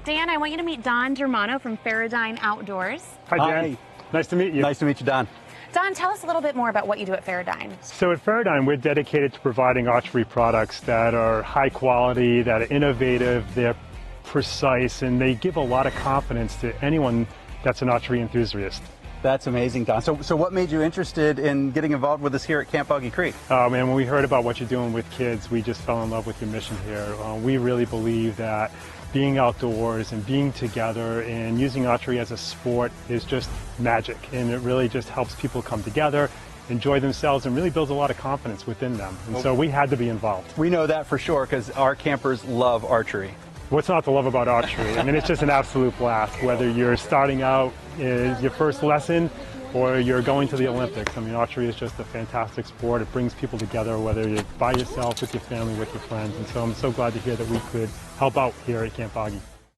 Dan, I want you to meet Don Germano from FEROUT Outdoors. Hi, Dan. Hi. Nice to meet you. Nice to meet you, Don. Don, tell us a little bit more about what you do at FEROUT. So at FEROUT, we're dedicated to providing archery products that are high quality, that are innovative, they're precise, and they give a lot of confidence to anyone that's an archery enthusiast. That's amazing, Don. So what made you interested in getting involved with us here at Camp Boggy Creek? Man, when we heard about what you're doing with kids, we just fell in love with your mission here. We really believe that being outdoors and being together and using archery as a sport is just magic, and it really just helps people come together, enjoy themselves, and really builds a lot of confidence within them. And so we had to be involved. We know that for sure because our campers love archery. What's not to love about archery? I mean, it's just an absolute blast, whether you're starting out is your first lesson or you're going to the Olympics. I mean, archery is just a fantastic sport. It brings people together, whether you're by yourself, with your family, with your friends. And so I'm so glad to hear that we could help out here at Camp Boggy.